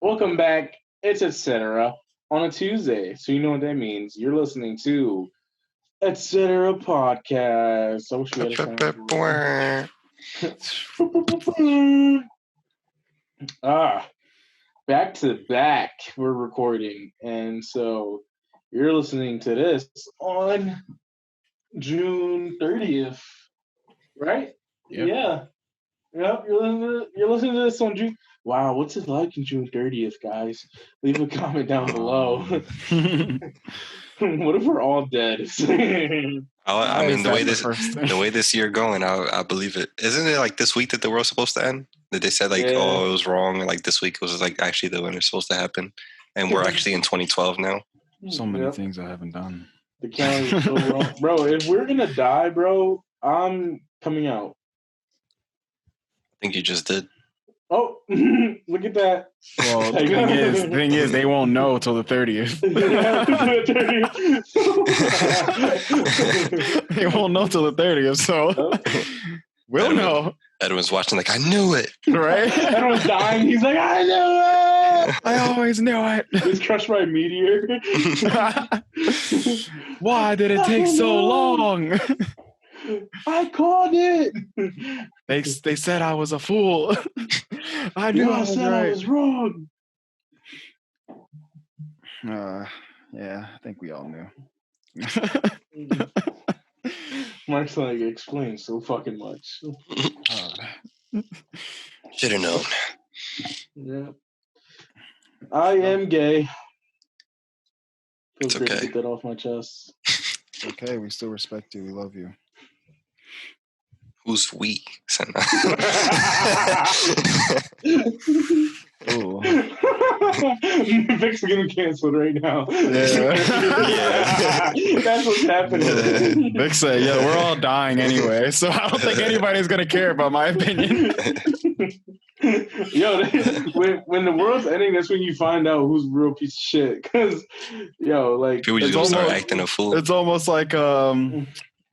Welcome back. It's etc. on a Tuesday, so you know what that means. You're listening to etc. podcast. I wish we had a sound. Back to back, we're recording, and so you're listening to this on June 30th, right? Yep. Yeah. Yep, you're listening to this on June. Wow, what's it like on June 30th, guys? Leave a comment down below. What if we're all dead? I mean, the way this year going, I believe it. Isn't it like this week that the world's supposed to end? That they said oh, it was wrong. And, like this week was like actually the when it's supposed to happen, and we're actually in 2012 now. So many things I haven't done. The calendar's so wrong, bro. If we're gonna die, bro, I'm coming out. I think you just did. Oh, look at that. Well, the thing is, they won't know till the 30th. They won't know till the 30th, so we'll know. Edwin's watching like, I knew it. Right? Edwin's dying. He's like, I knew it. I always knew it. He's crushed by a meteor. Why did it take so long? I called it. They said I was a fool. I knew I was right. I was wrong. Yeah, I think we all knew. Mark's like, explains so fucking much. Should have known. Yeah. I am gay. Feels it's great okay. to get that off my chest. Okay, we still respect you. We love you. Who's we? Ooh. Vic's getting canceled right now. Yeah. That's what's happening. Vic said, yeah, we're all dying anyway, so I don't think anybody's going to care about my opinion. Yo, when the world's ending, that's when you find out who's a real piece of shit. Because, yo, like... People just start acting a fool. It's almost like...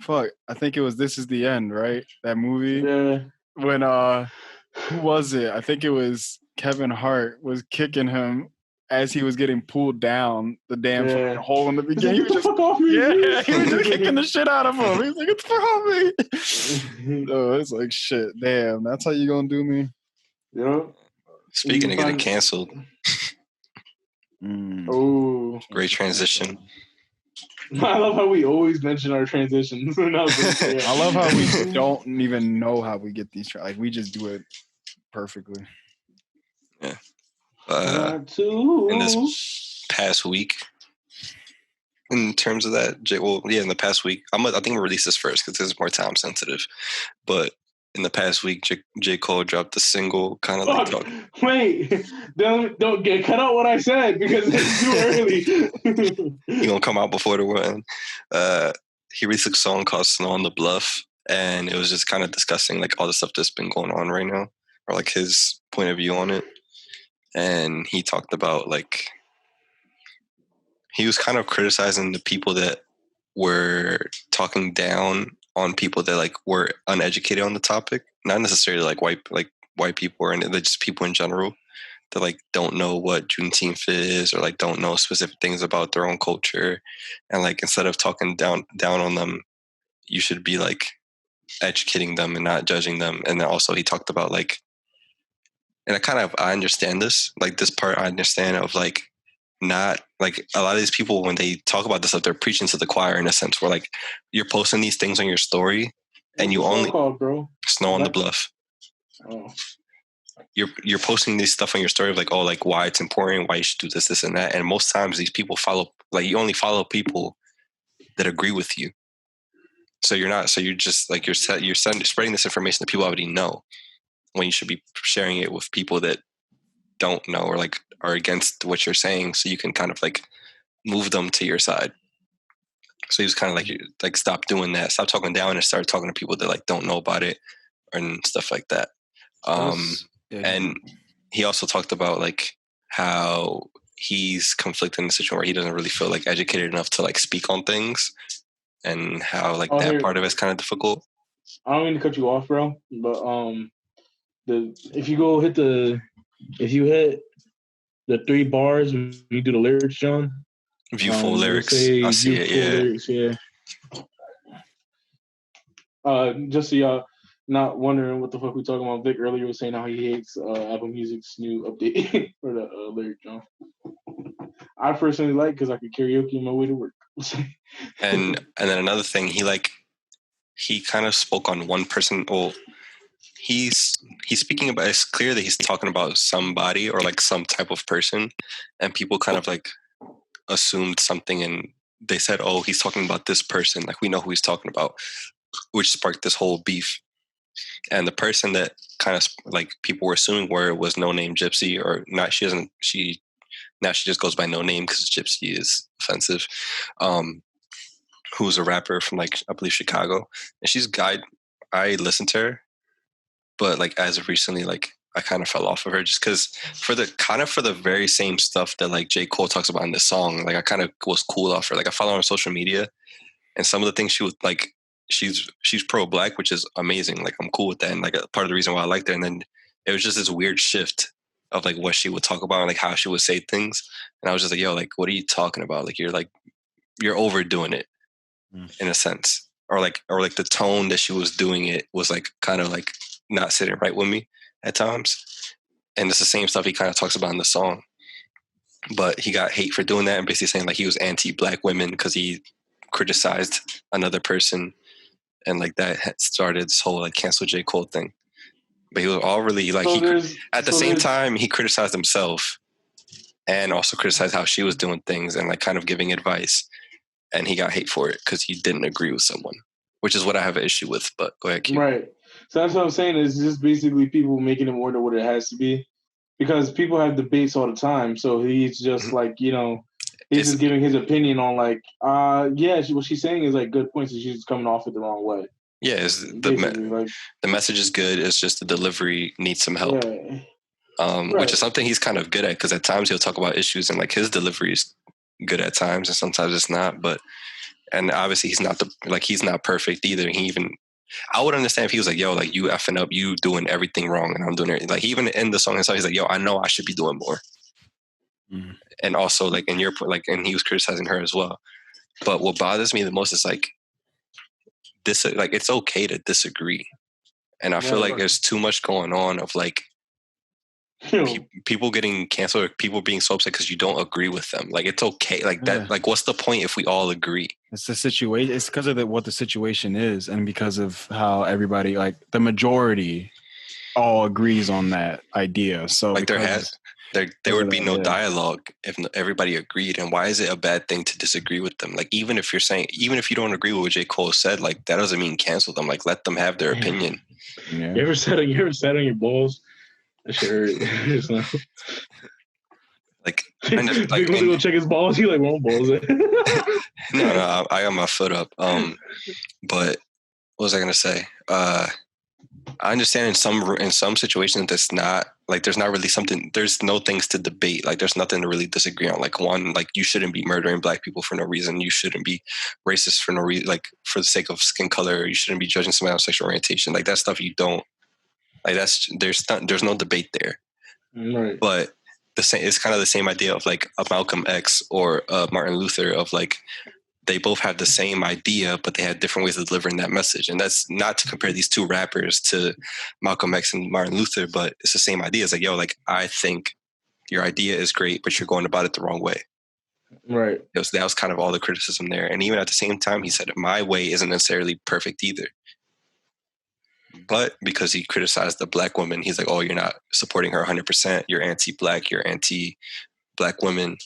Fuck, I think it was This Is the End, right? That movie? Yeah. When, who was it? I think it was Kevin Hart was kicking him as he was getting pulled down the damn fucking hole in the beginning. He was just, fuck off me. Yeah, he was just kicking the shit out of him. He was like, it's for me. Oh, it's like, shit, damn, that's how you gonna do me? Yeah. Speaking of getting canceled. Oh. Great transition. I love how we always mention our transitions. I love how we don't even know how we get these. Like, we just do it perfectly. Yeah. In this past week, in terms of that, in the past week, I think we'll release this first because this is more time sensitive. But in the past week, J. Cole dropped a single kind of like... Wait, don't get cut out what I said because it's too early. He gonna come out before the end. He released a song called Snow on the Bluff, and it was just kind of discussing like all the stuff that's been going on right now, or like his point of view on it. And he talked about like, he was kind of criticizing the people that were talking down on people that like were uneducated on the topic, not necessarily like white people or just people in general that like don't know what Juneteenth is or like don't know specific things about their own culture, and like instead of talking down on them, you should be like educating them and not judging them. And then also he talked about like, and I understand this, like this part I understand of like, not like a lot of these people when they talk about this stuff, they're preaching to the choir in a sense where like you're posting these things on your story and you only Snow on the Bluff. Oh. You're posting this stuff on your story of like, oh, like why it's important, why you should do this and that. And most times these people you only follow people that agree with you. So you're just like, you're spreading this information that people already know when you should be sharing it with people that don't know or like are against what you're saying, so you can kind of like move them to your side. So he was kind of like stop doing that, stop talking down and start talking to people that like don't know about it and stuff like that. And he also talked about like how he's conflicted in a situation where he doesn't really feel like educated enough to like speak on things, and how like part of it's kind of difficult. I don't mean to cut you off, bro, but if you hit the 3 bars when you do the lyrics, John. Viewful lyrics. Say I see it. Yeah. lyrics, yeah. Just so y'all not wondering what the fuck we talking about. Vic earlier was saying how he hates Apple Music's new update for the lyric, John. I personally like because I could karaoke on my way to work. and then another thing, he kind of spoke on one person. Well, he's speaking about. It's clear that he's talking about somebody or like some type of person, and people kind of like assumed something, and they said, "Oh, he's talking about this person. Like we know who he's talking about," which sparked this whole beef. And the person that kind of like people were assuming was No Name Gypsy, or not. She now she just goes by No Name because Gypsy is offensive. Who's a rapper from like I believe Chicago, and she's guide. I listened to her, but like as of recently, like I kind of fell off of her just because for the very same stuff that like J. Cole talks about in this song, like I kind of was cool off her. Like I follow her on social media, and some of the things she was like, she's pro-black, which is amazing. Like I'm cool with that, and like part of the reason why I liked her. And then it was just this weird shift of like what she would talk about and like how she would say things, and I was just like, yo, like what are you talking about? Like you're overdoing it in a sense, or like the tone that she was doing it was like kind of like not sitting right with me at times. And it's the same stuff he kind of talks about in the song, but he got hate for doing that and basically saying like he was anti-black women because he criticized another person, and like that had started this whole like cancel J. Cole thing. But he was all really like at the same time he criticized himself and also criticized how she was doing things and like kind of giving advice, and he got hate for it because he didn't agree with someone, which is what I have an issue with. But go ahead, Q. Right. So that's what I'm saying. It's just basically people making it more than what it has to be, because people have debates all the time. So he's just like, he's just giving his opinion on like, what she's saying is like good points, and she's just coming off it the wrong way. Yeah, the message is good. It's just the delivery needs some help. Yeah. Which is something he's kind of good at, because at times he'll talk about issues and like his delivery is good at times and sometimes it's not. And obviously he's not perfect either. I would understand if he was like, yo, like you effing up, you doing everything wrong and I'm doing it. Like even in the song himself, he's like, yo, I know I should be doing more. Mm-hmm. And also like in your point, like, and he was criticizing her as well. But what bothers me the most is like this, like it's okay to disagree. And I feel like there's too much going on of like people getting canceled or people being so upset because you don't agree with them. Like it's okay. Like that, like what's the point if we all agree? It's the situation. It's because of what the situation is, and because of how everybody, like the majority, all agrees on that idea. So like there would be no dialogue if everybody agreed. And why is it a bad thing to disagree with them? Like even if you don't agree with what J. Cole said, like that doesn't mean cancel them. Like let them have their opinion. Yeah. You ever sat on your balls? That shit hurt. Like, kind of, like when go check his balls, he like, won't balls it. No, I got my foot up. But what was I gonna say? I understand in some situations that's not like there's not really something. There's no things to debate. Like there's nothing to really disagree on. Like one, like you shouldn't be murdering black people for no reason. You shouldn't be racist for no reason. Like for the sake of skin color, you shouldn't be judging somebody on sexual orientation. Like that stuff you don't. Like there's no debate there. Right. But it's kind of the same idea of like a Malcolm X or Martin Luther, of like they both have the same idea, but they had different ways of delivering that message. And that's not to compare these two rappers to Malcolm X and Martin Luther, but it's the same idea. It's like, yo, like I think your idea is great, but you're going about it the wrong way. Right. That was kind of all the criticism there. And even at the same time, he said, my way isn't necessarily perfect either. But because he criticized the black woman, he's like, oh, you're not supporting her 100%. You're anti-black. You're anti-black women.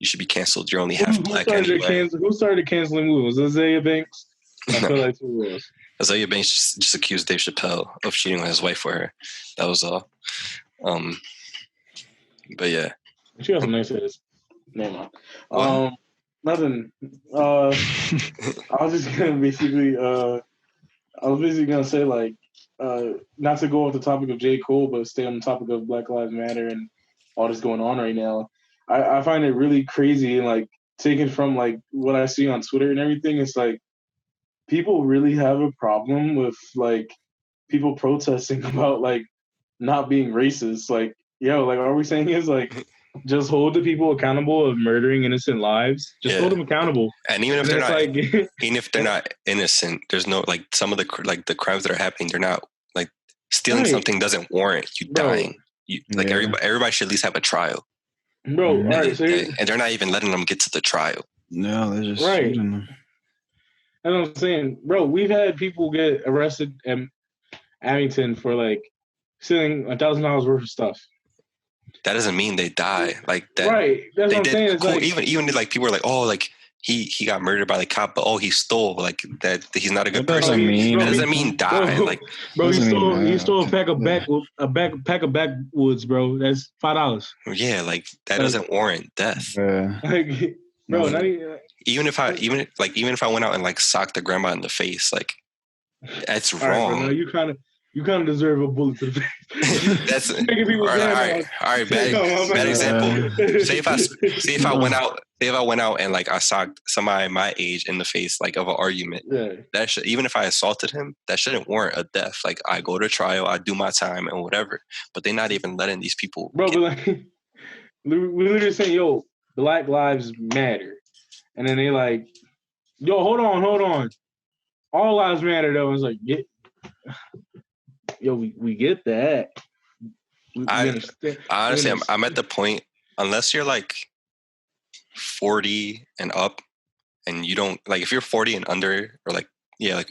You should be canceled. You're only half black anyway. Who started canceling movies? Was it Azalea Banks? I feel like who was. Azalea Banks just accused Dave Chappelle of cheating on his wife for her. That was all. But yeah. She got some nice ass. Never mind. Nothing. I was just gonna basically say like, not to go off the topic of J. Cole, but stay on the topic of Black Lives Matter and all this going on right now. I find it really crazy, and like taken from like what I see on Twitter and everything. It's like people really have a problem with like people protesting about like not being racist. Like, yo, like are we saying is like just hold the people accountable of murdering innocent lives. Just hold them accountable. And even if they're not, even if they're not innocent, there's no like some of the crimes that are happening. They're not like stealing something doesn't warrant you dying. Like everybody should at least have a trial. Bro, all right. And they're not even letting them get to the trial. No, they're just shooting them. That's what I'm saying, bro. We've had people get arrested in Abington for like stealing $1,000 worth of stuff. That doesn't mean they die. Like that. Right. That's what I'm saying. It's like, even like people were like, oh, like he got murdered by the cop, but he stole like that. He's not a good person. That doesn't mean die. Bro, like, bro, he stole a pack of backwoods, bro. That's $5. Yeah, like that doesn't warrant death. Like, bro, even if I went out and like socked the grandma in the face, like that's wrong. Right, bro, you kind of deserve a bullet to the face. That's making people all right. Bad example. Say if I went out and like I socked somebody my age in the face, like of an argument. Yeah. That should, even if I assaulted him, that shouldn't warrant a death. Like I go to trial, I do my time and whatever. But they're not even letting these people. Bro, but like we're literally saying, yo, Black Lives Matter, and then they like, yo, hold on, all lives matter though. It's like, we get that. I honestly, I'm at the point, unless you're like 40 and up, and you don't like, if you're 40 and under, or like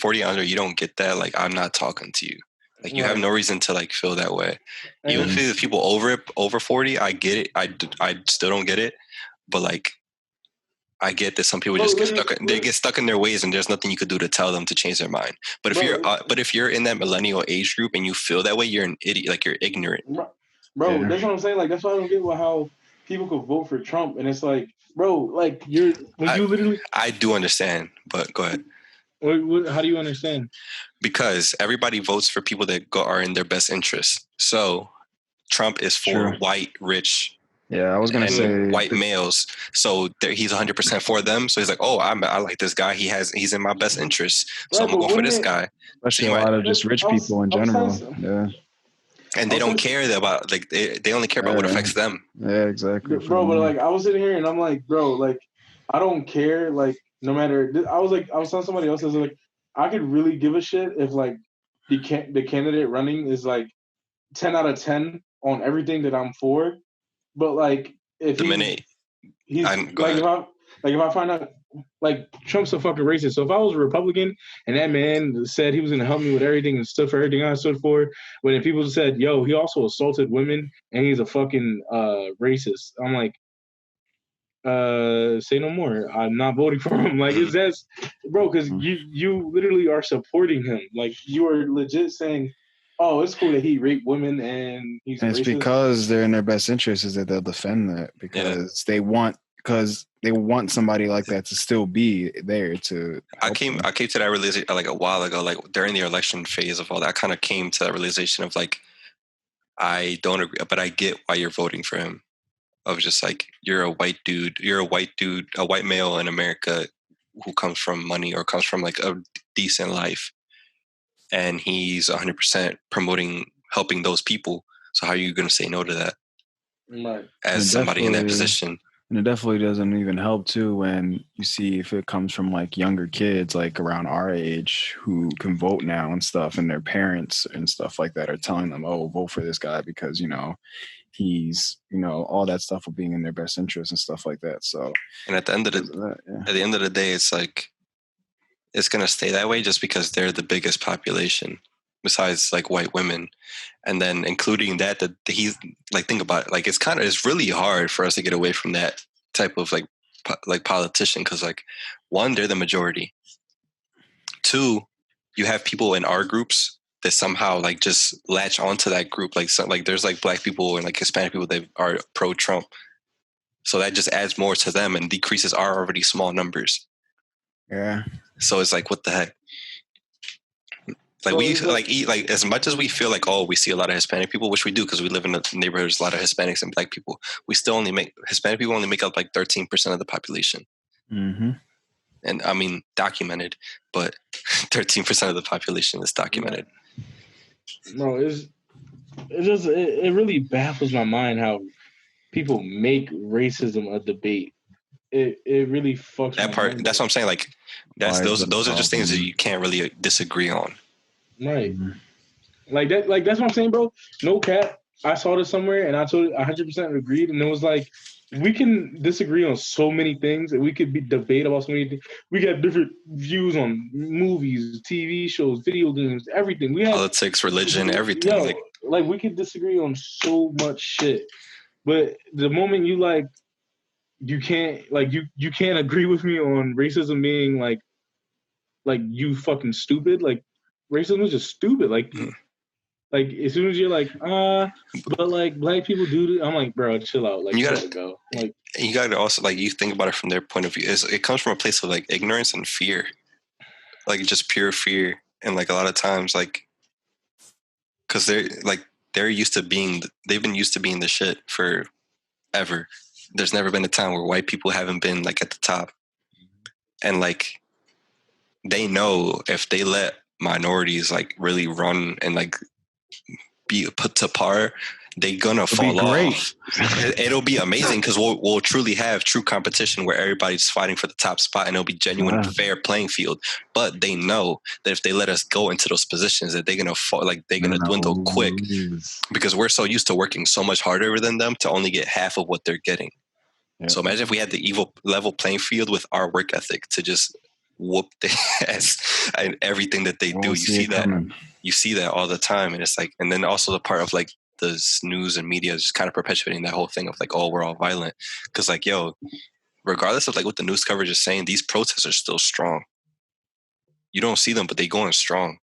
40 and under, you don't get that. Like, I'm not talking to you. Like, you have no reason to like feel that way. Even if it's people over 40, I get it. I still don't get it, but like, I get that some people just get stuck in their ways, and there's nothing you could do to tell them to change their mind. But if you're in that millennial age group and you feel that way, you're an idiot. Like, you're ignorant. Bro, that's what I'm saying. Like, that's why I don't get how people could vote for Trump. And it's like, bro, like you literally. I do understand, but go ahead. How do you understand? Because everybody votes for people that are in their best interest. So Trump is for white, rich. Yeah, I was gonna say white males. So he's 100% for them. So he's like, oh, I like this guy. He's in my best interest. So I'm gonna go for this guy. Especially a lot of just rich people in general. Yeah. And they don't care about like they only care about what affects them. Yeah, exactly. Bro, but like I was sitting here and I'm like, bro, like I don't care. Like no matter, I was telling somebody else, I was like, I could really give a shit if like the candidate running is like 10 out of 10 on everything that I'm for. But like if if I find out like Trump's a fucking racist. So if I was a Republican and that man said he was gonna help me with everything and stood for everything I stood for, but then people said, yo, he also assaulted women and he's a fucking racist, I'm like, say no more. I'm not voting for him. Like it's that, bro, because you literally are supporting him. Like you are legit saying, oh, it's cool that he raped women and he's racist. It's because they're in their best interest is that they'll defend that because they want somebody like that to still be there to. I came to that realization like a while ago, like during the election phase of all that. I kind of came to that realization of like, I don't agree, but I get why you're voting for him. Of just like, you're a white male in America who comes from money or comes from like a decent life. And he's 100% helping those people. So how are you going to say no to that? Right. As somebody in that position. And it definitely doesn't even help too when you see if it comes from like younger kids, like around our age who can vote now and stuff, and their parents and stuff like that are telling them, oh, vote for this guy because, he's, all that stuff of being in their best interest and stuff like that. So, and at the end of the day, it's like, it's going to stay that way just because they're the biggest population besides like white women. And then including that he's like, think about it. Like, it's really hard for us to get away from that type of like politician. Cause like 1, they're the majority. 2, you have people in our groups that somehow like just latch onto that group. Like, there's like black people and like Hispanic people that are pro Trump. So that just adds more to them and decreases our already small numbers. Yeah. So it's like, what the heck? Like as much as we feel like, oh, we see a lot of Hispanic people, which we do because we live in a neighborhood with a lot of Hispanics and black people. We still Hispanic people only make up like 13% of the population. Mm-hmm. And I mean, documented, but 13% of the population is documented. Bro, it really baffles my mind how people make racism a debate. It really fucks That my part, mind that's up. what I'm saying. Like, Why is those that are just things that problem? you can't really disagree on. Right. Like that. Like that's what I'm saying, bro. No cap. I saw this somewhere, and I 100% agreed, and it was like we can disagree on so many things, and we could debate about so many things. We got different views on movies, TV shows, video games, everything. We have Politics, religion, everything. yo, like we could disagree on so much shit, but the moment you like, you can't like you can't agree with me on racism being like you fucking stupid. Like racism is just stupid. Like as soon as you're like, but like black people do, I'm like, bro, chill out. Like, you you gotta gotta go. Like, you gotta also like you think about it from their point of view. It comes from a place of like ignorance and fear, like just pure fear, and like a lot of times like because they're used to being they've been used to being the shit forever. There's never been a time where white people haven't been like at the top, and like they know if they let minorities like really run and like be put to par, they gonna fall off. It'll be amazing because we'll truly have true competition where everybody's fighting for the top spot and it'll be genuine and fair playing field. But they know that if they let us go into those positions that they're gonna fall, like they're gonna dwindle quick because we're so used to working so much harder than them to only get half of what they're getting. Yep. So imagine if we had the evil level playing field with our work ethic to just whoop their ass and everything that they do. You see that all the time. And it's like, and then also the part of like the news and media is just kind of perpetuating that whole thing of like, oh, we're all violent. Cause like, yo, regardless of like what the news coverage is saying, these protests are still strong. You don't see them, but they going strong.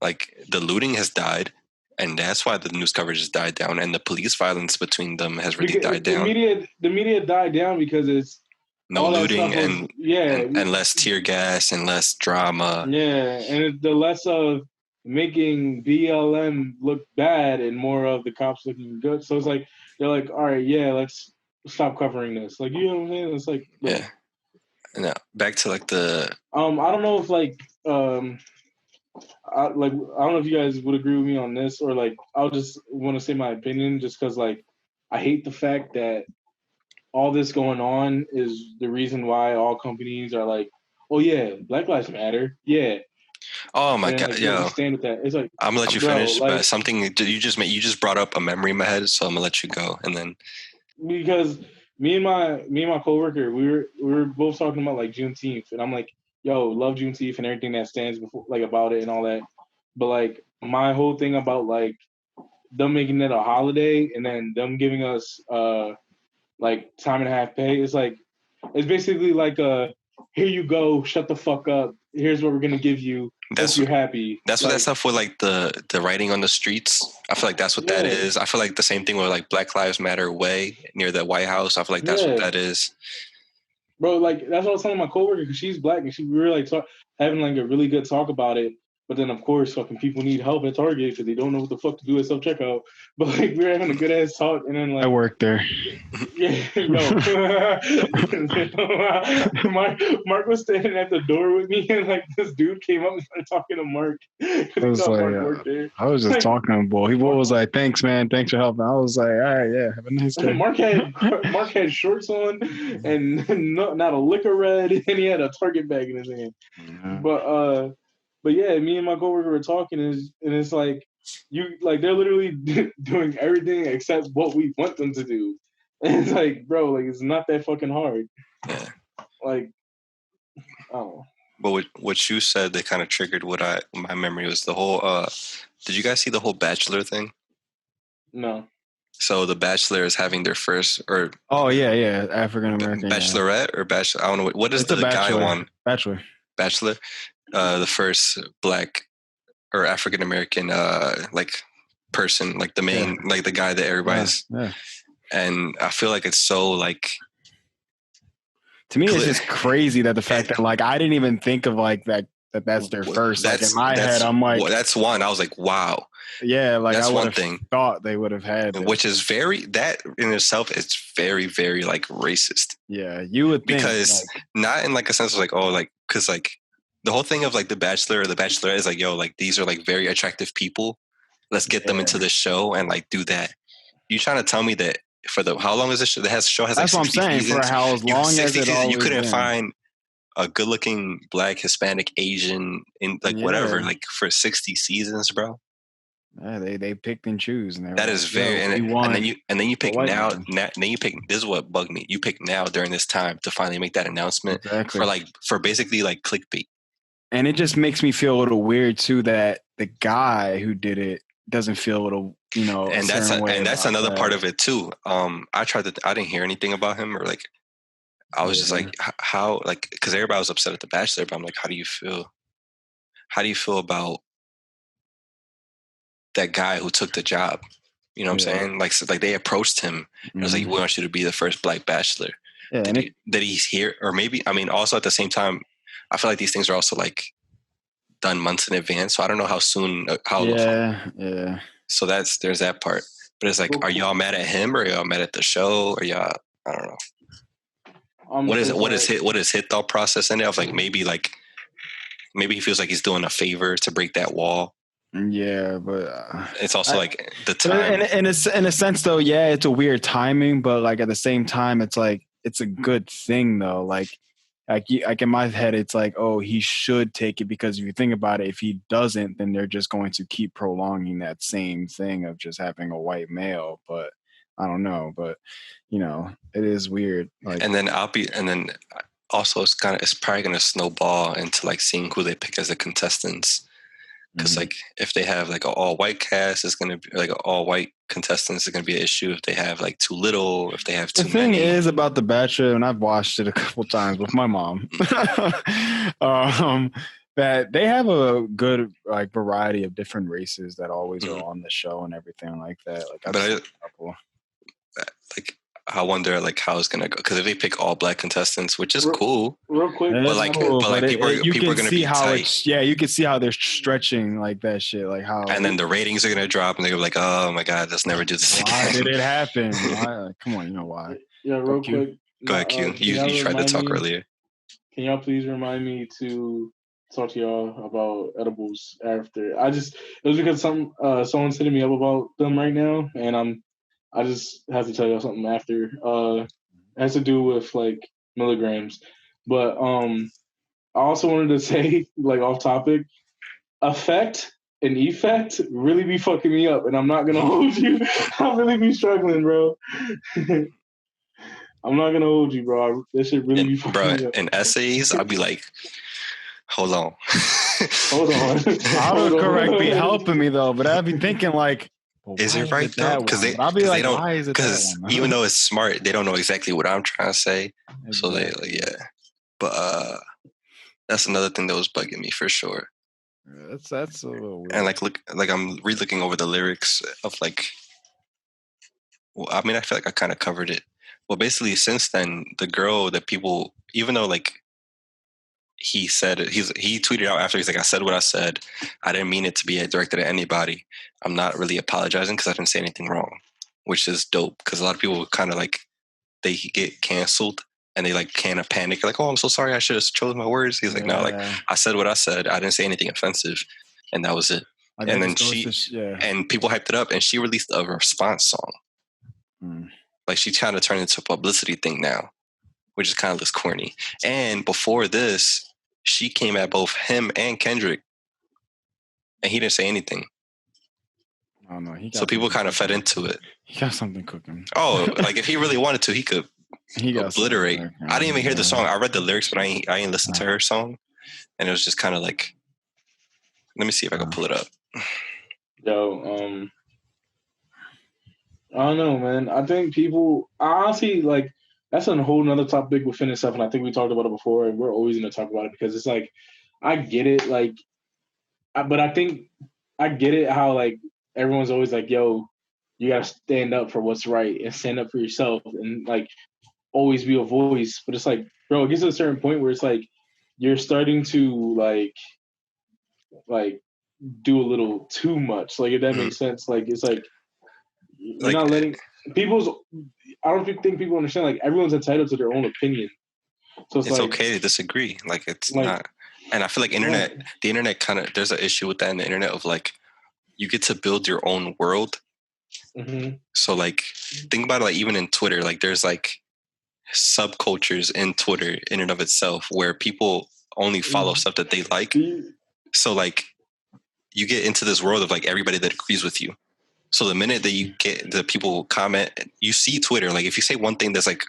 Like the looting has died. And that's why the news coverage has died down. And the police violence between them has really died down. The media died down because it's no looting and less tear gas and less drama. Yeah, and the less of making BLM look bad and more of the cops looking good. So it's like they're like, all right, yeah, let's stop covering this. Like, you know what I'm saying? It's like, bro. Yeah. Now back to like the I don't know if like I don't know if you guys would agree with me on this, or like I'll just want to say my opinion just because like I hate the fact that all this going on is the reason why all companies are like, oh yeah, Black Lives Matter, yeah. Oh my god, yo! Stand with that. It's like I'm gonna let you finish, but something you just brought up a memory in my head, so I'm gonna let you go, and then because me and my coworker, we were both talking about like Juneteenth, and I'm like, yo, love Juneteenth and everything that stands before, like about it and all that, but like my whole thing about like them making it a holiday and then them giving us like time and a half pay, it's like it's basically like here you go, shut the fuck up. Here's what we're gonna give you. Hope you're happy. That's like, what that stuff with like the writing on the streets. I feel like that's what that is. I feel like the same thing with like Black Lives Matter Way near the White House. I feel like that's what that is. Bro, like that's what I was telling my coworker because she's black and we were like having like a really good talk about it. But then, of course, fucking people need help at Target because they don't know what the fuck to do at self-checkout. But, like, we were having a good-ass talk, and then, like... I work there. Yeah, Mark was standing at the door with me, and, like, this dude came up and started talking to Mark. I was just talking to him, boy. He was like, thanks, man. Thanks for helping. I was like, all right, yeah, have a nice day. Mark had shorts on and not a lick of red, and he had a Target bag in his hand. Yeah. But yeah, me and my coworker were talking, and it's like they're literally doing everything except what we want them to do, and it's like, bro, like it's not that fucking hard. Yeah. Like, oh. But what you said that kind of triggered my memory was the whole. Did you guys see the whole Bachelor thing? No. So the Bachelor is having their first or. Oh yeah, African American Bachelorette or Bachelor. I don't know what is the guy one. Bachelor. The first Black or African American like person, like the main, like the guy that everybody's. Yeah. And I feel like it's so like. To me, it's just crazy that the fact that like I didn't even think of like that's their first. Like in my head, I'm like, that's one. I was like, wow. Yeah, like that's I one thing. Thought they would have had, which is that in itself is very, very like racist. Yeah, you would think, because not in like a sense of like, oh, like because like. The whole thing of like the Bachelor or the Bachelorette is like, yo, like these are like very attractive people. Let's get them into the show and like do that. you trying to tell me that for the how long is this show? The show has like That's what I'm 60 saying. seasons. For how long as 60 it seasons, always you couldn't been. find a good-looking Black, Hispanic, Asian in like whatever like for 60 seasons, bro. Yeah, they picked and choose, and that like, is very and then you pick now. Then you pick. This is what bugged me. You pick now during this time to finally make that announcement for basically like clickbait. And it just makes me feel a little weird too that the guy who did it doesn't feel a little, And that's another part of it too. I didn't hear anything about him or like. I was just like, how, like, because everybody was upset at The Bachelor, but I'm like, how do you feel? How do you feel about that guy who took the job? You know what I'm saying? Like they approached him. And it was like, we want you to be the first Black Bachelor. Yeah, that he's here, or maybe, I mean, also at the same time, I feel like these things are also like done months in advance. So I don't know how soon. Yeah. So there's that part. But it's like, are y'all mad at him or are y'all mad at the show? Or y'all, I don't know. What is his thought process in it of like maybe he feels like he's doing a favor to break that wall. Yeah, but it's also like the time. In a sense, though, yeah, it's a weird timing, but like at the same time, it's like it's a good thing though. Like in my head, it's like, oh, he should take it because if you think about it, if he doesn't, then they're just going to keep prolonging that same thing of just having a white male. But I don't know, but it is weird. Like, and then also it's probably gonna snowball into like seeing who they pick as the contestants. Because like if they have like an all white cast, it's gonna be like an all white contestants. It's gonna be an issue if they have like too little. If they have too many. The thing is about The Bachelor, and I've watched it a couple times with my mom. That they have a good like variety of different races that always are on the show and everything like that. Like I've seen a couple. Like I wonder like how it's gonna go because if they pick all Black contestants, which is cool, real quick, but people are gonna be tight. You can see how they're stretching like that shit, like how. And then the ratings are gonna drop, and they're like, "Oh my god, let's never do this again." Why did it happen? Come on, you know why? Yeah, real quick. Go ahead, Q. You tried to talk earlier. Can y'all please remind me to talk to y'all about edibles after? It was because someone's hitting me up about them right now, and I just have to tell y'all something after. It has to do with like milligrams. But I also wanted to say, like off topic, effect and effect really be fucking me up, and I'm not gonna hold you. I'll really be struggling, bro. I'm not gonna hold you, bro. This shit really be fucking me up. In essays, I'll be like, hold on. Autocorrect be helping me though, but I'd be thinking like, is it right though? Because even though it's smart, they don't know exactly what I'm trying to say. Exactly. So they like, yeah. But that's another thing that was bugging me for sure. That's a little weird. And like I'm re-looking over the lyrics of like, well, I mean, I feel like I kind of covered it. Well, basically, since then, the girl that people, even though like he said it, he tweeted out after, he's like, I said what I said. I didn't mean it to be directed at anybody. I'm not really apologizing because I didn't say anything wrong, which is dope. Because a lot of people kind of like, they get canceled and they like kind of panic. Like, oh, I'm so sorry. I should have chose my words. He's like, no, like I said what I said. I didn't say anything offensive. And that was it. And then and people hyped it up and she released a response song. Like she kind of turned into a publicity thing now, which is kind of looks corny. And before this, she came at both him and Kendrick, and he didn't say anything. Oh no, so people kind of fed into it. He got something cooking. Oh, like if he really wanted to, he could obliterate. I didn't even hear the song. I read the lyrics, but I ain't listened to her song, and it was just kind of like. Let me see if I can pull it up. Yo, I don't know, man. I think people honestly like that's a whole nother topic within itself, and I think we talked about it before, and we're always going to talk about it because it's like I get it, like, but I think I get it how like everyone's always like, yo, you got to stand up for what's right and stand up for yourself and like always be a voice. But it's like, bro, it gets to a certain point where it's like you're starting to like do a little too much, like if that makes sense. Like it's like. You're not letting I don't think people understand, like, everyone's entitled to their own opinion. So it's like, okay to disagree. Like, it's like, not. And I feel like the internet kind of, there's an issue with that in the internet of, like, you get to build your own world Mm-hmm. So like, think about it. Like even in Twitter, like there's like subcultures in Twitter in and of itself where people only follow stuff that they like. So like, you get into this world of like everybody that agrees with you. So the minute that you get the people comment, you see Twitter. Like if you say one thing that's like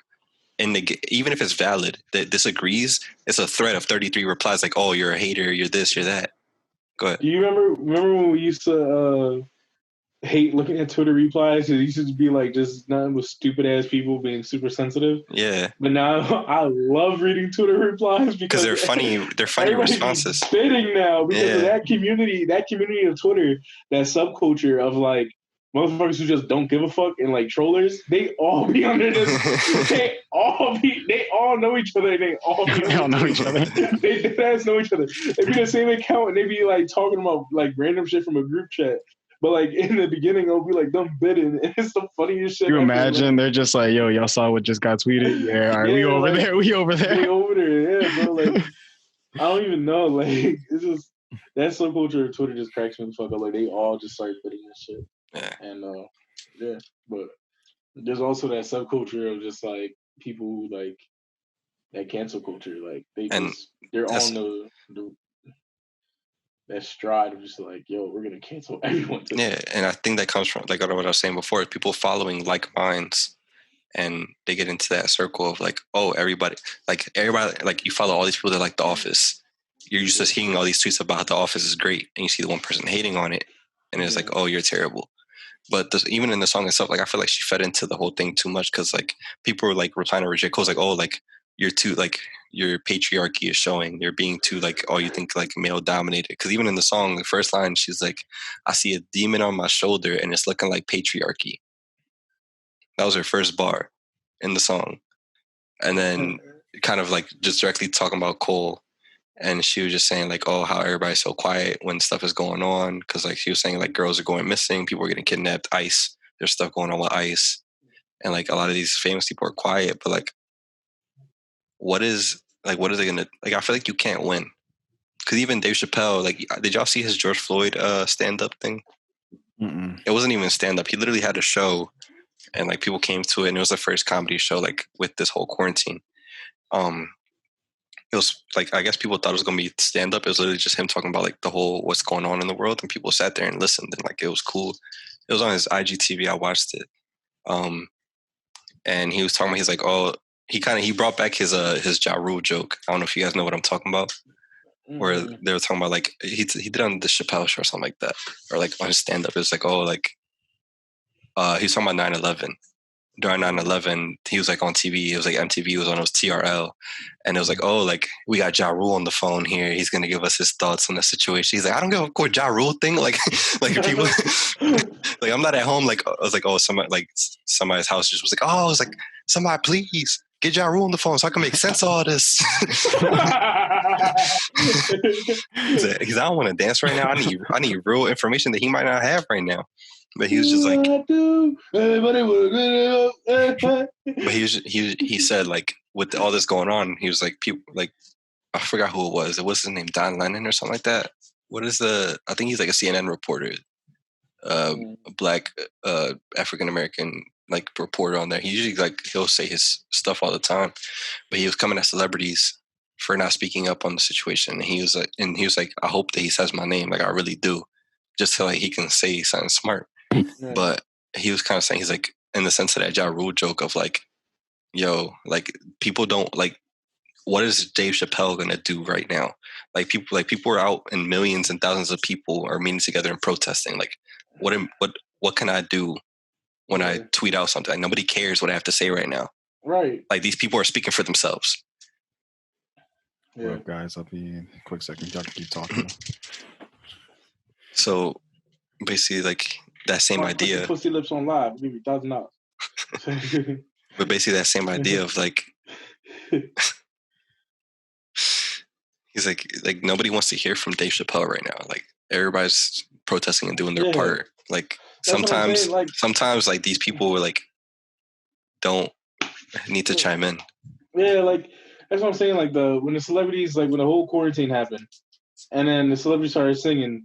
even if it's valid that disagrees, it's a thread of 33 replies. Like, oh, you're a hater. You're this. You're that. Go ahead. Do you remember when we used to hate looking at Twitter replies? It used to be like just nothing but stupid ass people being super sensitive. Yeah. But now I love reading Twitter replies because they're funny. They're funny responses. Spitting now because of that community of Twitter, that subculture of like motherfuckers who just don't give a fuck and like trollers. They all be under this. they all know each other. They all know each other. They deadass know each other. They be the same account and they be like talking about like random shit from a group chat. But like in the beginning, it'll be like them bidding, and it's the funniest shit. You imagine like, they're just like, "Yo, y'all saw what just got tweeted? Yeah, all right, we over like, there. We over there. Yeah, bro. Like, I don't even know. Like, it's just that subculture of Twitter just cracks me the fuck up. Like, they all just start bidding and shit. Yeah. And yeah, but there's also that subculture of just like people who like that cancel culture. Like they're on that stride of just like, yo, we're gonna cancel everyone today. Yeah, and I think that comes from like what I was saying before, is people following like minds, and they get into that circle of like, oh, everybody like you follow all these people that like The Office. You're used to hearing all these tweets about The Office is great, and you see the one person hating on it, and it's like, oh, you're terrible. But even in the song itself, like I feel like she fed into the whole thing too much because like people were like replying to J. Cole's like, oh, like you're too like your patriarchy is showing. You're being too like, oh, you think like male dominated. Because even in the song, the first line, she's like, I see a demon on my shoulder and it's looking like patriarchy. That was her first bar in the song. And then kind of like just directly talking about Cole. And she was just saying like, oh, how everybody's so quiet when stuff is going on. Because like she was saying like girls are going missing, people are getting kidnapped, ICE. There's stuff going on with ICE. And like a lot of these famous people are quiet. But like, what is it gonna like? I feel like you can't win because even Dave Chappelle, like, did y'all see his George Floyd stand up thing? Mm-mm. It wasn't even stand up. He literally had a show, and like people came to it, and it was the first comedy show like with this whole quarantine. It was like I guess people thought it was gonna be stand up. It was literally just him talking about like the whole what's going on in the world, and people sat there and listened, and like it was cool. It was on his IGTV. I watched it, and he was talking about he's like, oh. He brought back his Ja Rule joke. I don't know if you guys know what I'm talking about. Where they were talking about like he did on the Chappelle show or something like that, or like on his stand up. It was like, oh, like he was talking about 9/11. During 9/11, he was like on TV. It was like MTV was on his TRL, and it was like, oh, like we got Ja Rule on the phone here. He's gonna give us his thoughts on the situation. He's like, I don't give a what Ja Rule thing. Like people, like I'm not at home. Like I was like, oh, somebody's house just was like, oh, I was like, somebody please. Get Ja Rule on the phone so I can make sense of all this. He's like, I don't want to dance right now. I need real information that he might not have right now. But he was just like, but he said like with all this going on, he was like people like I forgot who it was. What's his name? Don Lennon or something like that. I think he's like a CNN reporter, a black African American like reporter on there. He usually like he'll say his stuff all the time, but he was coming at celebrities for not speaking up on the situation. And he was like, I hope that he says my name, like I really do, just so like he can say something smart. Yeah. But he was kind of saying he's like in the sense of that Ja Rule joke of like, yo, like people don't like. What is Dave Chappelle gonna do right now? Like people are out and millions and thousands of people are meeting together and protesting. Like what can I do? When I tweet out something, like nobody cares what I have to say right now. Right. Like these people are speaking for themselves. Yeah. Well, guys, I'll be in a quick second. Y'all can keep talking. So basically, like that same idea. Pussy lips on live. Give you $1,000. But basically, that same idea of like, he's like nobody wants to hear from Dave Chappelle right now. Like everybody's protesting and doing their part. Like. Sometimes like these people were like don't need to chime in. Yeah, like that's what I'm saying. Like when the celebrities, like when the whole quarantine happened, and then the celebrities started singing,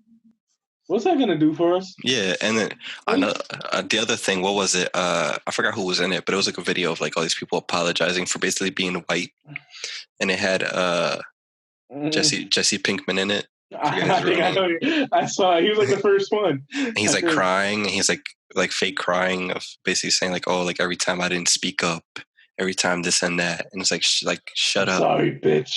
What's that gonna do for us? Yeah, and then the other thing, what was it? I forgot who was in it, but it was like a video of like all these people apologizing for basically being white, and it had Jesse Pinkman in it. I think I know. I saw it. He was like the first one. And he's like crying, and he's like fake crying of basically saying like, oh, like every time I didn't speak up, every time this and that, and it's like shut up, sorry, bitch.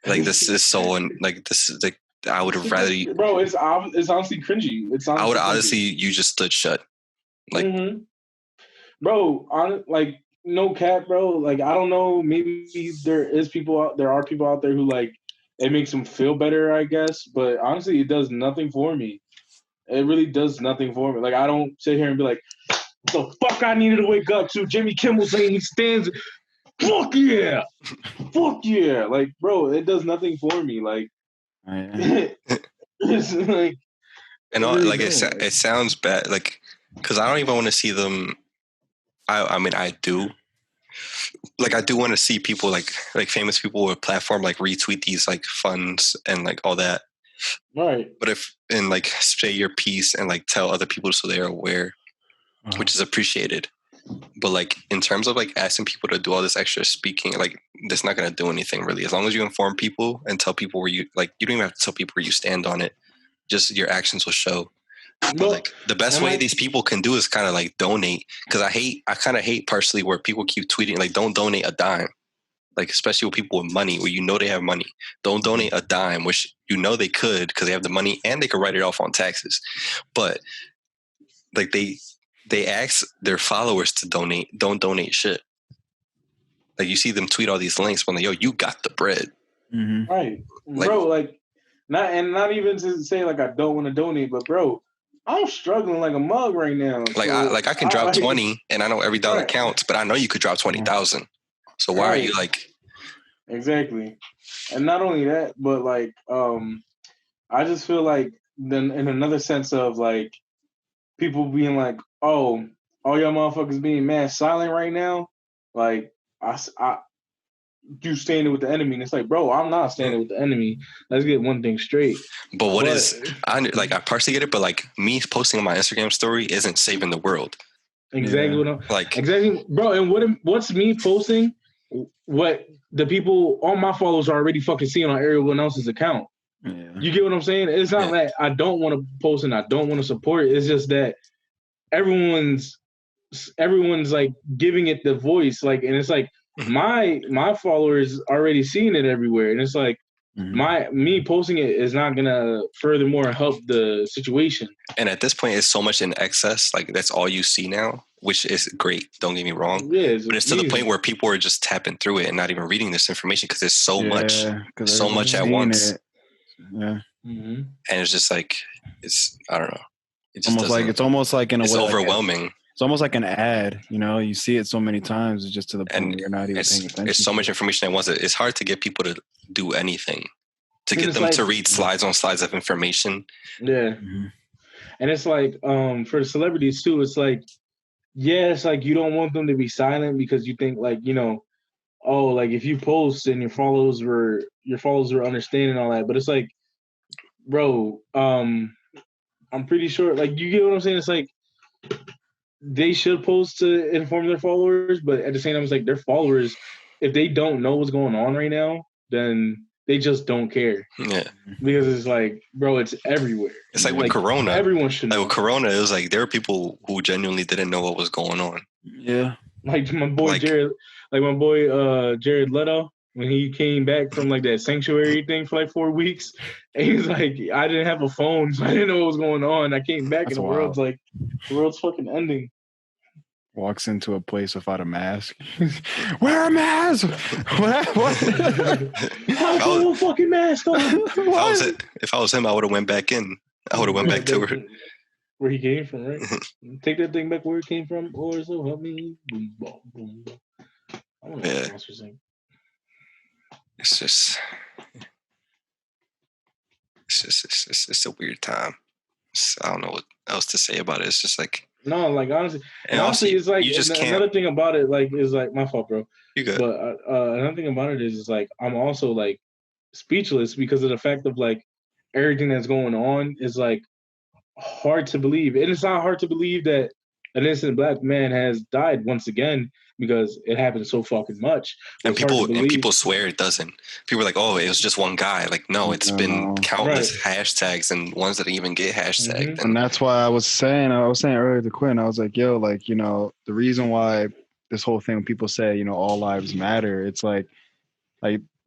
Like this is so like this is like I would have rather you, bro. It's honestly cringy. It's honestly I would honestly you just stood shut, like, bro. On like no cap, bro. Like I don't know. Maybe there are people out there who like it makes them feel better, I guess. But honestly, it does nothing for me. It really does nothing for me. Like I don't sit here and be like, "The fuck I needed to wake up to." Jimmy Kimmel saying he stands. Fuck yeah, fuck yeah. Like, bro, it does nothing for me. Like, it's like, and all, like it sounds bad. Like, because I don't even want to see them. I mean, I do. Like I do want to see people like famous people with platform like retweet these like funds and like all that. Right. But if and like say your piece and like tell other people so they're aware, which is appreciated. But like in terms of like asking people to do all this extra speaking, like that's not gonna do anything really. As long as you inform people and tell people where you like, you don't even have to tell people where you stand on it. Just your actions will show. But like the best way these people can do is kind of like donate, because I kind of hate partially where people keep tweeting like don't donate a dime, like especially with people with money where you know they have money. Don't donate a dime, which you know they could because they have the money and they could write it off on taxes. But like they ask their followers to donate. Don't donate shit. Like you see them tweet all these links when like, yo, you got the bread, right, bro? Like not even to say like I don't want to donate, but bro, I'm struggling like a mug right now. Like I can drop 20 and I know every dollar counts, but I know you could drop 20,000. So why are you like exactly? And not only that, but like I just feel like then in another sense of like people being like, oh, all y'all motherfuckers being mad silent right now, like you standing with the enemy, and it's like, bro, I'm not standing with the enemy. Let's get one thing straight. But I partially get it, but like me posting on my Instagram story isn't saving the world. Exactly what I'm like. Exactly, bro. And what's me posting? What the people, all my followers are already fucking seeing on everyone else's account. Yeah. You get what I'm saying? It's not that I don't want to post and I don't want to support it. It's just that everyone's like giving it the voice, like, and it's like my followers already seeing it everywhere, and it's like me posting it is not gonna furthermore help the situation. And at this point, it's so much in excess, like that's all you see now, which is great. Don't get me wrong, but it's to the point where people are just tapping through it and not even reading this information because there's so much at once. Yeah, and it's just like I don't know. It's almost like in a way, overwhelming. It's almost like an ad, you know. You see it so many times, it's just to the point where you're not even paying attention. It's so much information at once. It's hard to get people to do anything, to get them to read slides on slides of information. Yeah, and it's like for the celebrities too. It's like, it's like you don't want them to be silent because you think like, you know, oh, like if you post and your followers were understanding all that, but it's like, bro, I'm pretty sure, like, you get what I'm saying? It's like they should post to inform their followers, but at the same time, it's like their followers, if they don't know what's going on right now, then they just don't care. Yeah, because it's like, bro, it's everywhere. It's like with Corona, everyone should know. Like with Corona, it was like there were people who genuinely didn't know what was going on. Yeah, like my boy Jared Leto, when he came back from like that sanctuary thing for like 4 weeks, and he's like, I didn't have a phone, so I didn't know what was going on. I came back and the world's fucking ending. Walks into a place without a mask. Wear a mask. What? How put a fucking mask on? If I was him, I would have went back in. I would have went back to where he came from, right? Take that thing back where it came from, or so help me. Boom, boom, boom. I don't know what else you're saying. It's a weird time. I don't know what else to say about it. It's just like, no, like honestly, it's like, you just another thing about it, like, is like, my fault, bro. You good? But another thing about it is like I'm also like speechless because of the fact of like everything that's going on is like hard to believe. And it's not hard to believe that an innocent black man has died once again because it happens so fucking much. And people swear it doesn't. People are like, oh, it was just one guy. Like, no, it's been countless hashtags and ones that didn't even get hashtagged. Mm-hmm. And that's why I was saying earlier to Quinn, I was like, yo, like, you know, the reason why this whole thing when people say, you know, all lives matter, it's like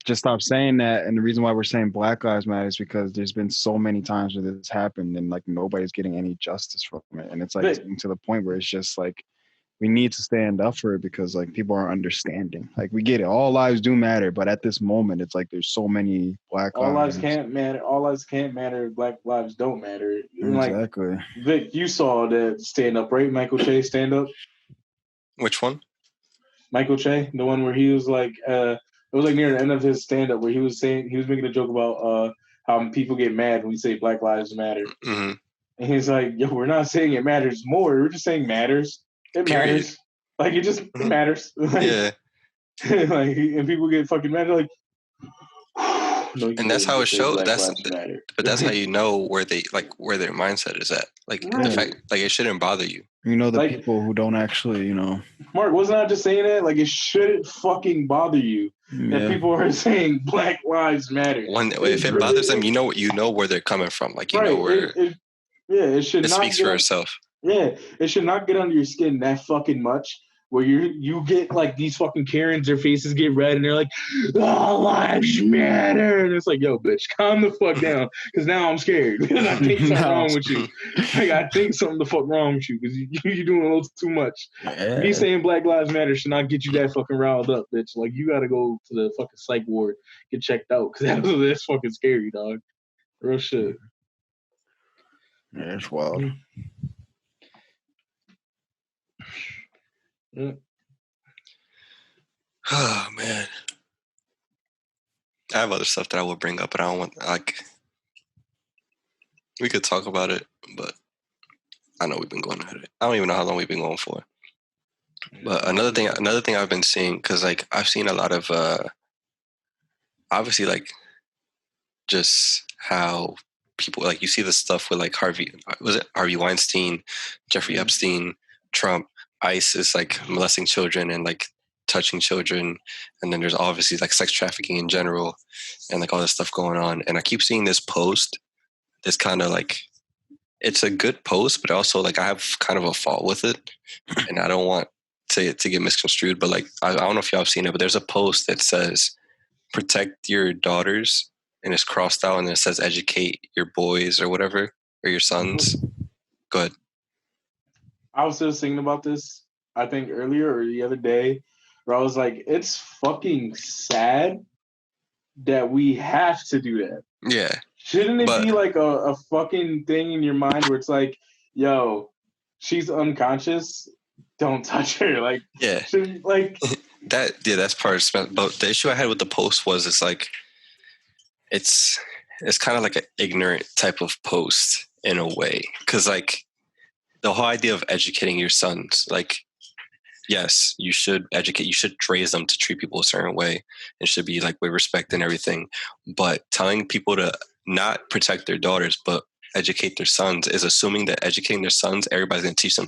just stop saying that. And the reason why we're saying Black Lives Matter is because there's been so many times where this happened and like nobody's getting any justice from it. And it's like to the point where it's just like we need to stand up for it because like people aren't understanding. Like we get it. All lives do matter, but at this moment it's like there's so many Black lives. All lives can't matter. All lives can't matter. Black lives don't matter. Exactly. Like, Vic, you saw that stand up, right? Michael Che stand up. Which one? Michael Che, the one where he was like, it was like near the end of his stand up where he was making a joke about how people get mad when we say Black Lives Matter. Mm-hmm. And he's like, yo, we're not saying it matters more. We're just saying matters. It matters. Like it just it matters. Like, yeah. Like and people get fucking mad. They're like, no, and that's how it shows. But that's how you know where their mindset is at. Like the fact, like it shouldn't bother you. You know, the people who don't actually, you know. Mark, wasn't I just saying that? Like it shouldn't fucking bother you that people are saying Black Lives Matter. If it bothers them, you know where they're coming from. Like you know where. It should. It speaks for itself. Yeah, it should not get under your skin that fucking much. Where you get like these fucking Karens, their faces get red, and they're like, "All lives matter," and it's like, "Yo, bitch, calm the fuck down," because now I'm scared because I think something wrong with you. Like I think something the fuck wrong with you because you're doing a little too much. Yeah. Me saying Black Lives Matter should not get you that fucking riled up, bitch. Like you got to go to the fucking psych ward, get checked out because that's fucking scary, dog. Real shit. Yeah, it's wild. Yeah. Oh man, I have other stuff that I will bring up, but I don't want we could talk about it, but I know we've been going ahead of it. I don't even know how long we've been going for. But another thing I've been seeing, because like I've seen a lot of obviously like just how people like you see the stuff with like Harvey Weinstein, Jeffrey Epstein, Trump. ICE is like molesting children and like touching children, and then there's obviously like sex trafficking in general and like all this stuff going on. And I keep seeing this post that's kind of like it's a good post, but also like I have kind of a fault with it, and I don't want to get misconstrued. But like I don't know if y'all have seen it, but there's a post that says protect your daughters, and it's crossed out, and it says educate your boys or whatever, or your sons. Go ahead. I was just thinking about this, I think earlier or the other day, where I was like, it's fucking sad that we have to do that. Yeah. Shouldn't it be like a fucking thing in your mind where it's like, yo, she's unconscious, don't touch her. Like, yeah. Like that's part of but the issue I had with the post was it's like it's kind of like an ignorant type of post in a way. Cause like the whole idea of educating your sons, like, yes, you should educate, you should raise them to treat people a certain way. It should be like with respect and everything. But telling people to not protect their daughters, but educate their sons is assuming that educating their sons, everybody's going to teach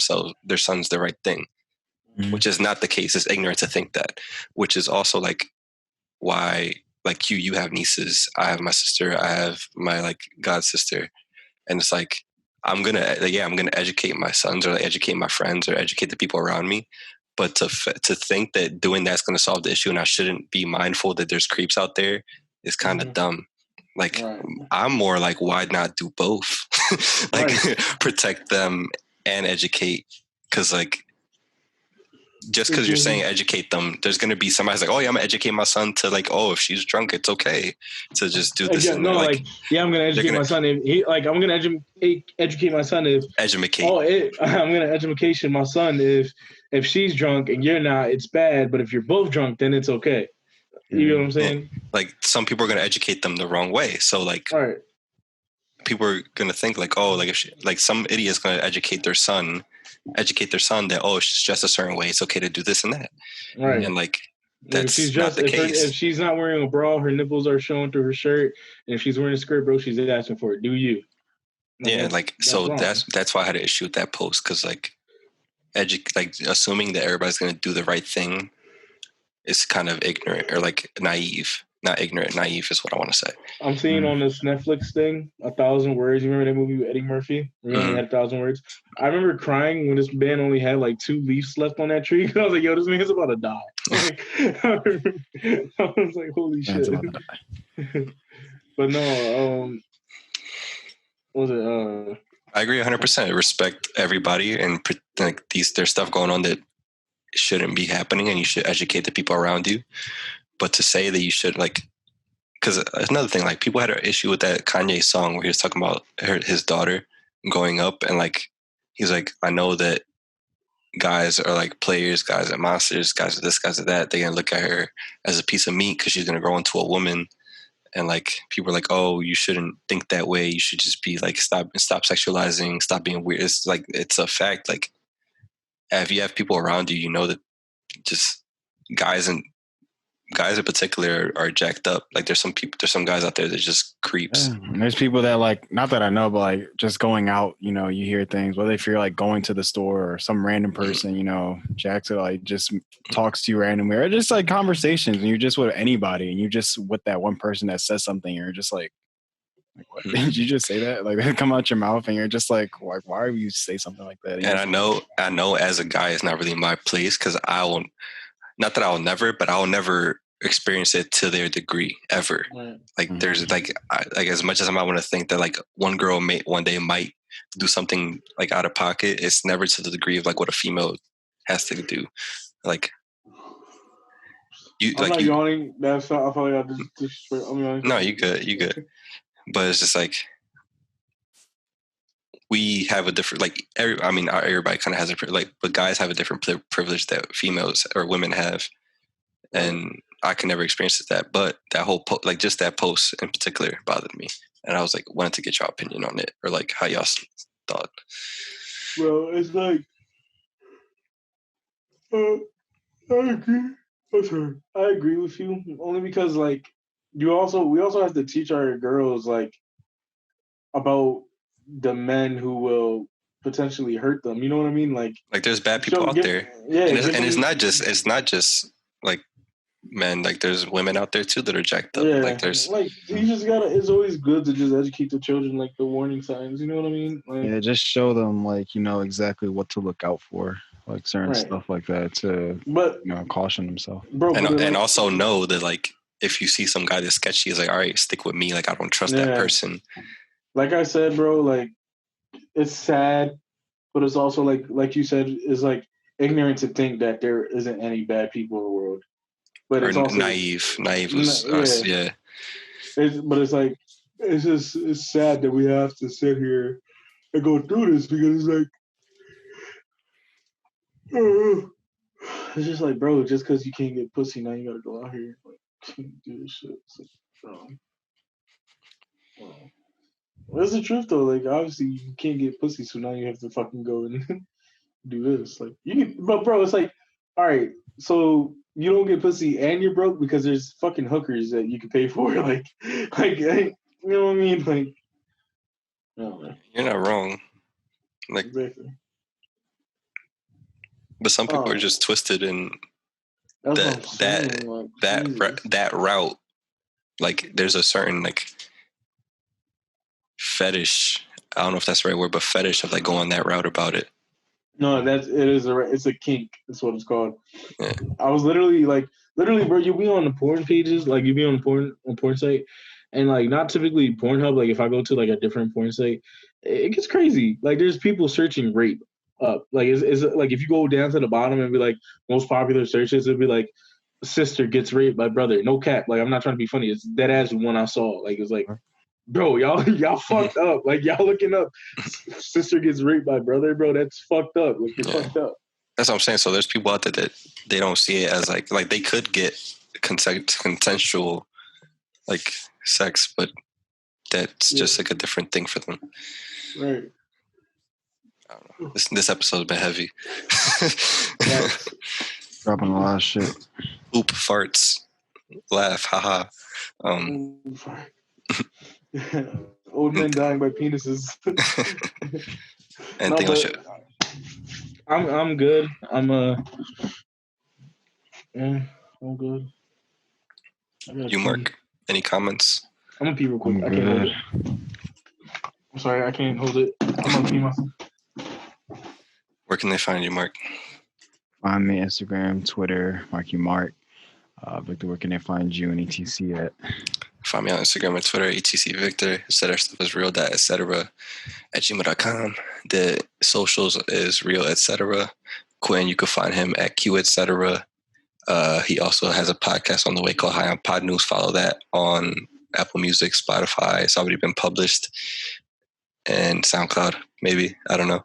their sons the right thing, which is not the case. It's ignorant to think that, which is also like why, like you have nieces, I have my sister, I have my like god sister. And it's like, I'm going to educate my sons or like educate my friends or educate the people around me. But to think that doing that's going to solve the issue and I shouldn't be mindful that there's creeps out there is kind of dumb. Like, I'm more like, why not do both? Like, protect them and educate. Because, like, just because you're saying educate them, there's going to be somebody's like, oh, yeah, I'm going to educate my son to, like, oh, if she's drunk, it's okay to just do this. I'm going to educate my son. I'm going to educate my son if... Educate. I'm going to education my son if she's drunk and you're not, it's bad. But if you're both drunk, then it's okay. You know what I'm saying? Like, some people are going to educate them the wrong way. So, like, people are going to think, like, oh, like, some idiot's going to educate their son that, oh, she's dressed a certain way, it's okay to do this and that. Right. And, like, that's not the case. If she's not wearing a bra, her nipples are showing through her shirt. And if she's wearing a skirt, bro, she's asking for it. Do you? Yeah, like so wrong. that's why I had an issue with that post because like assuming that everybody's gonna do the right thing is kind of ignorant or like naive. Not ignorant, naive is what I want to say. I'm seeing on this Netflix thing, 1,000 Words. You remember that movie with Eddie Murphy? We only had 1,000 words. I remember crying when this man only had like 2 leaves left on that tree. I was like, yo, this man's about to die. Like, I was like, holy shit. But no, what was it? I agree 100%. Respect everybody and like there's stuff going on that shouldn't be happening and you should educate the people around you. But to say that you should like, because another thing, like people had an issue with that Kanye song where he was talking about his daughter going up and like, he's like, I know that guys are like players, guys are monsters, guys are this, guys are that. They're going to look at her as a piece of meat because she's going to grow into a woman. And like people are like, oh, you shouldn't think that way. You should just be like, stop sexualizing, stop being weird. It's like, it's a fact. Like if you have people around you, you know that just guys in particular are jacked up. Like there's some guys out there that just creeps. Yeah. And there's people that like, not that I know, but like just going out, you know, you hear things, whether if you're like going to the store or some random person, you know, jacks it, like just talks to you randomly or just like conversations and you're just with anybody and you just with that one person that says something, you're just like what? Did you just say that? Like they come out your mouth and you're just like why would you say something like that? And I know as a guy, it's not really my place because I'll never experience it to their degree ever. Right. Like there's like as much as I might want to think that like one girl one day might do something like out of pocket, it's never to the degree of like what a female has to do. Like I'm not yawning. That's not, I feel like I just I'm yawning. No, you good. But it's just like we have a different like everybody kind of has a like, but guys have a different privilege that females or women have, and I can never experience that. But that whole like just that post in particular bothered me, and I was like wanted to get your opinion on it or like how y'all thought. Bro, it's like I agree. I'm sorry. I agree with you only because like we also have to teach our girls like about the men who will potentially hurt them. You know what I mean? Like there's bad people out there. Yeah, and it's not just like men. Like there's women out there too that are jacked up. Yeah, like there's like you just gotta. It's always good to just educate the children, like the warning signs. You know what I mean? Like, yeah, just show them like you know exactly what to look out for, like certain stuff like that to caution themselves. Bro, and also know that like if you see some guy that's sketchy, it's like all right, stick with me. Like I don't trust that person. Like I said, bro, like it's sad, but it's also like you said, it's like ignorant to think that there isn't any bad people in the world. But it's also naive was us, yeah. But it's like it's sad that we have to sit here and go through this because it's like it's just like, bro, just because you can't get pussy now you gotta go out here and do this shit. That's the truth though. Like obviously you can't get pussy, so now you have to fucking go and do this. Like but bro, it's like, all right, so you don't get pussy and you're broke because there's fucking hookers that you can pay for. Like you know what I mean? Like, no, you're not wrong. Like, exactly. But some people are just twisted in that route. Like, there's a certain like fetish. I don't know if that's the right word, but fetish of like going that route about it. No, it's a kink. That's what it's called. Yeah. I was literally, bro, you be on the porn pages, like you be on porn site, and like not typically Pornhub. Like if I go to like a different porn site, it gets crazy. Like there's people searching rape up. Like is like if you go down to the bottom and be like most popular searches, it'd be like sister gets raped by brother. No cap. Like I'm not trying to be funny. It's dead ass one I saw. Like it's like, bro, y'all fucked up. Like y'all looking up sister gets raped by brother, bro. That's fucked up. Like you're fucked up. That's what I'm saying. So there's people out there that they don't see it as like they could get consensual like sex, but that's just like a different thing for them. Right. I don't know. This episode's been heavy. Dropping a lot of shit. Oop, farts, laugh, haha. Old men dying by penises. Anything else? I'm good. I'm good. You, Mark? Any comments? I'm gonna pee real quick. I'm I can't hold good. it. I'm sorry, I can't hold it. I'm gonna pee myself. Where can they find you, Mark? Find me Instagram, Twitter, Marky Mark. Victor, where can they find you and ETC at? Find me on Instagram and Twitter, etc Victor. Etc stuff is real. Etc at gmail.com. The socials is real. Etc. Quinn, you can find him at Q etc. He also has a podcast on the way called High on Pod News. Follow that on Apple Music, Spotify. It's already been published, and SoundCloud, maybe, I don't know.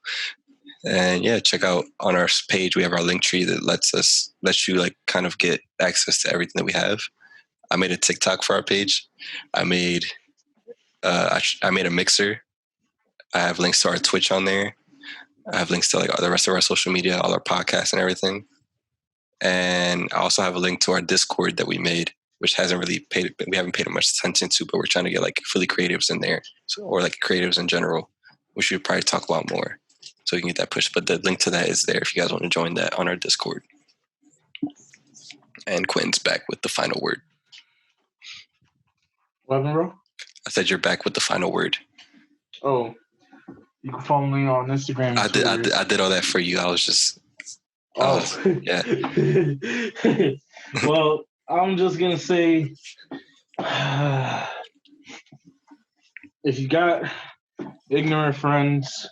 And yeah, check out on our page. We have our link tree that lets you like kind of get access to everything that we have. I made a TikTok for our page. I made a mixer. I have links to our Twitch on there. I have links to like the rest of our social media, all our podcasts and everything. And I also have a link to our Discord that we made, which we haven't paid much attention to, but we're trying to get like Philly creatives in there, or like creatives in general, which we should probably talk about more, so we can get that pushed. But the link to that is there if you guys want to join that on our Discord. And Quinn's back with the final word. What happened, bro? I said you're back with the final word. Oh, you can follow me on Instagram. I did all that for you. I was just. Yeah. Well, I'm just gonna say, if you got ignorant friends,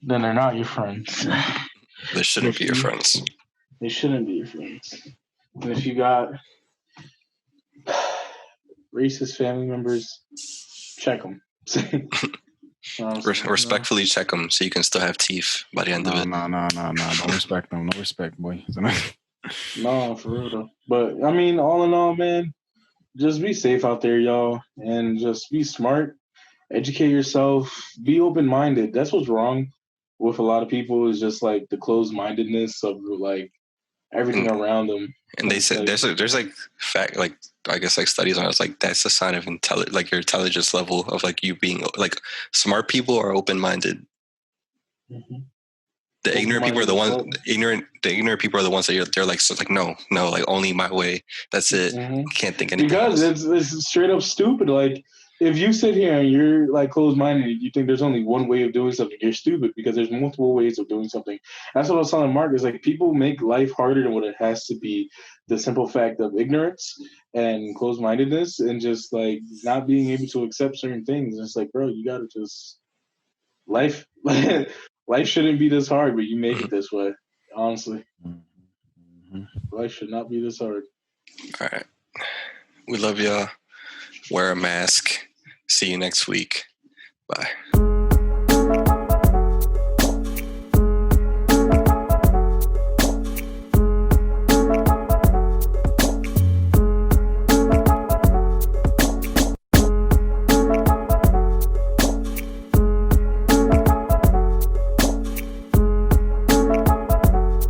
then they're not your friends. They shouldn't be your friends. They shouldn't be your friends. And if you got racist family members, check them. Respectfully check them so you can still have teeth by the end of it. No. Don't respect them. No respect, boy. No, for real though. But I mean, all in all, man, just be safe out there, y'all, and just be smart. Educate yourself. Be open-minded. That's what's wrong with a lot of people, is just like the closed-mindedness of like everything around them. And they said there's like fact, like I guess like studies on it. It's like that's a sign of like your intelligence level of like you being like smart people are open-minded. Mm-hmm. The ignorant people are the ones. The ignorant people are the ones that they're like no, like only my way. That's it. Mm-hmm. Can't think anything because else. it's straight up stupid. Like if you sit here and you're like closed-minded, you think there's only one way of doing something, you're stupid, because there's multiple ways of doing something. That's what I was telling Mark, is like people make life harder than what it has to be. The simple fact of ignorance and closed-mindedness and just like not being able to accept certain things. It's like, bro, you gotta just life shouldn't be this hard, but you make it this way. Honestly, life should not be this hard. All right, we love y'all. Wear a mask. See you next week. Bye.